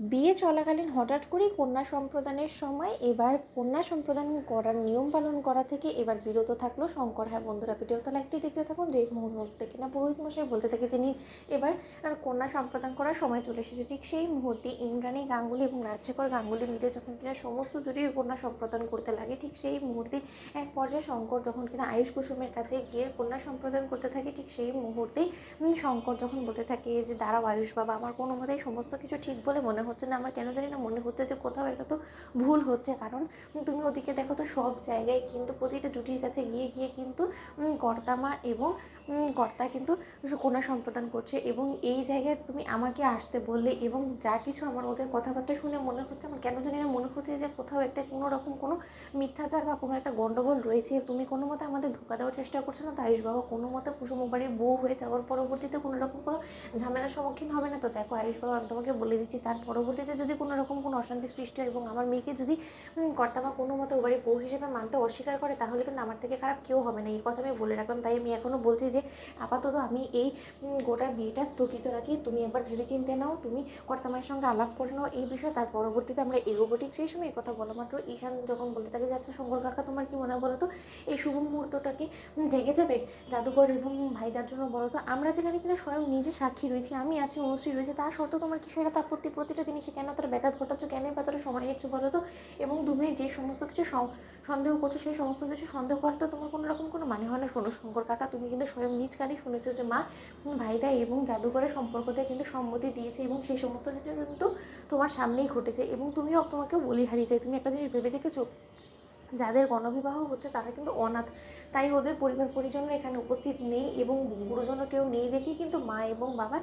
বিয়ে চলাকালীন হঠাৎ করেই কন্যা সম্প্রদানের সময় এবার কন্যা সম্প্রদান করার নিয়ম পালন করা থেকে এবার বিরত থাকলো শঙ্কর। হ্যাঁ বন্ধুরা, ভিডিওটা লাইকটি দেখতে থাকুন। যে মুহূর্তে কিনা পুরোহিত মশাই বলতে থাকে যে এবার আর কন্যা সম্প্রদান করার সময় চলে এসেছে, ঠিক সেই মুহূর্তে ইন্দ্রাণী গাঙ্গুলি এবং রাজশেখর গাঙ্গুলি মিলে যখন কিনা সমস্ত জুড়ে কন্যা সম্প্রদান করতে লাগে, ঠিক সেই মুহূর্তে এক পর্যায়ে শঙ্কর যখন কিনা আয়ুষ কুসুমের কাছে গিয়ে কন্যা সম্প্রদান করতে থাকে, ঠিক সেই মুহূর্তেই শঙ্কর যখন বলতে থাকে যে দাঁড়াও আয়ুষ বাবা, আমার কোনো মতেই সমস্ত কিছু ঠিক বলে মনে হচ্ছে না, আমার কেন জানি না মনে হচ্ছে যে কোথাও একটা তো ভুল হচ্ছে। কারণ তুমি ওদিকে দেখো তো সব জায়গায় কিন্তু প্রতিটা জুটির কাছে গিয়ে গিয়ে কিন্তু কর্তামা এবং কর্তা কিন্তু কন্যা সম্প্রদান করছে, এবং এই জায়গায় তুমি আমাকে আসতে বললে এবং যা কিছু আমার ওদের কথাবার্তা শুনে মনে হচ্ছে, আমার কেন জানি না মনে হচ্ছে যে কোথাও একটা কোনো রকম কোনো মিথ্যাচার বা কোনো একটা গণ্ডগোল রয়েছে। তুমি কোনো মতে আমাদের ধোকা দেওয়ার চেষ্টা করছো না তো আয়ুষ বাবা? কোনো মতে কুসুম বাড়ির বউ হয়ে যাওয়ার পরবর্তীতে কোনো রকম কোনো ঝামেলার সম্মুখীন হবে না তো? দেখো আয়ুষ বাবা, আমি তোমাকে বলে দিচ্ছি, তার পরবর্তীতে যদি কোনো রকম কোনো অশান্তি সৃষ্টি হয় এবং আমার মেয়েকে যদি কর্তাবা কোনো মতে ও বাড়ির বউ হিসেবে মানতে অস্বীকার করে, তাহলে কিন্তু আমার থেকে খারাপ কেউ হবে না, এই কথা আমি বলে রাখলাম। তাই আমি এখনও বলছি যে আপাতত আমি এই গোটা বিয়েটা স্থগিত রাখি। তুমি একবার ভেবে চিন্তে নাও, তুমি কর্তামায়ের সঙ্গে আলাপ করে নাও এই বিষয়ে, তার পরবর্তীতে আমরা এগোবো। ঠিক সেই সময় এই কথা বলা মাত্র ঈশান যখন বলতে থাকে যে আচ্ছা শঙ্কর কাকা, তোমার কি মনে হয় বলো তো, এই শুভ মুহূর্তটাকে থেকে যাবে জাদুঘর এবং ভাইদার জন্য? বলো তো, আমরা যেখানে কিনা স্বয়ং নিজে সাক্ষী রয়েছি, আমি আছি, অনুশ্রী রয়েছে, তার সত্ত্বেও তোমার কি সেটা আপত্তি? প্রতিটা জিনিসে কেন তারা ব্যাঘাত ঘটাচ্ছ, কেন বা তারা সময় নিচ্ছ বলো তো? এবং তুমি যে সমস্ত কিছু সন্দেহ করছো, সেই সমস্ত কিছু সন্দেহ করার তো তোমার কোনো রকম কোনো মানে হয় না। শোনো শঙ্কর কাকা, তুমি কিন্তু স্বয়ং নিজ কানে শুনেছো যে মা ভাইদা এবং জাদুঘরের সম্পর্কতে কিন্তু সম্মতি দিয়েছে, এবং সেই সমস্ত কিছু কিন্তু তোমার সামনেই ঘটেছে, এবং তুমিও তোমাকেও বলি হারিয়ে যায়। তুমি একটা জিনিস ভেবে দেখেছো, যাদের গণবিবাহ হচ্ছে তারা কিন্তু অনাথ, তাই ওদের পরিবার পরিজনরা এখানে উপস্থিত নেই এবং গুরুজনও কেউ নেই দেখেই কিন্তু মা এবং বাবা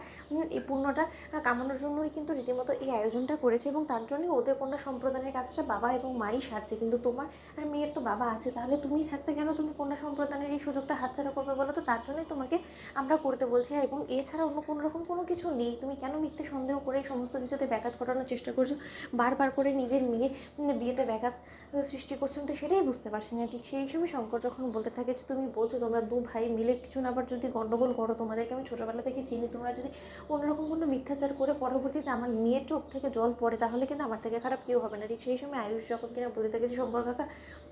এই পুণ্যটা কামানোর জন্যই কিন্তু রীতিমতো এই আয়োজনটা করেছে, এবং তার জন্যই ওদের কন্যা সম্প্রদানের কাজটা বাবা এবং মাই সারছে। কিন্তু তোমার আর মেয়ের তো বাবা আছে, তাহলে তুমি থাকতে কেন তুমি কন্যা সম্প্রদানের এই সুযোগটা হাতছাড়া করবে বলো তো? তার জন্যই তোমাকে আমরা করতে বলছি, এবং এছাড়া অন্য কোনো রকম কোনো কিছু নেই। তুমি কেন মিথ্যে সন্দেহ করে এই সমস্ত কিছুতে ব্যাঘাত ঘটানোর চেষ্টা করছো, বারবার করে নিজের মেয়ের বিয়েতে ব্যাঘাত সৃষ্টি করছেন? তো সেটাই বুঝতে পারছি না। ঠিক সেই সময় শঙ্কর যখন বলতে থাকে যে তুমি বলছো তোমরা দু ভাই মিলে কিছু না আবার যদি গণ্ডগোল করো, তোমাদেরকে আমি ছোটোবেলা থেকে চিনি, তোমরা যদি কোনোরকম কোনো মিথ্যাচার করে পরবর্তীতে আমার মেয়ের চোখ থেকে জল পড়ে, তাহলে কিন্তু আমার থেকে খারাপ কেউ হবে না। ঠিক সেই সময় আয়ুষ যখন কিনা বলতে থাকে যে শঙ্কর কাকা,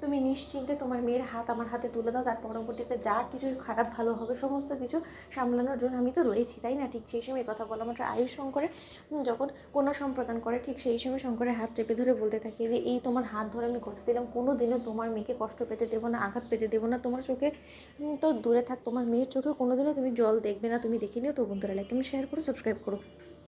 তুমি নিশ্চিন্তে তোমার মেয়ের হাত আমার হাতে তুলে দাও, তার পরবর্তীতে যা কিছু খারাপ ভালো হবে সমস্ত কিছু সামলানোর জন্য আমি তো রয়েছি, তাই না? ঠিক সেই সময় কথা বলা মাত্র আয়ুষ শঙ্করে যখন কন্যা সম্প্রদান করে, ঠিক সেই সময় শঙ্করের হাত চেপে ধরে বলতে থাকে যে এই তোমার হাত ধরে আমি কথা দিলাম কোনো দিনও তোমার মেয়েকে কষ্ট পেতে দেবো না, আঘাত পেতে দেবো না। তোমার চোখে তো দূরে থাক, তোমার মেয়ের চোখে কোনো দিনও তুমি জল দেখবে না। তুমি দেখে নিও। তো বন্ধুরা, লাইক কমেন্ট শেয়ার করো, সাবস্ক্রাইব করো।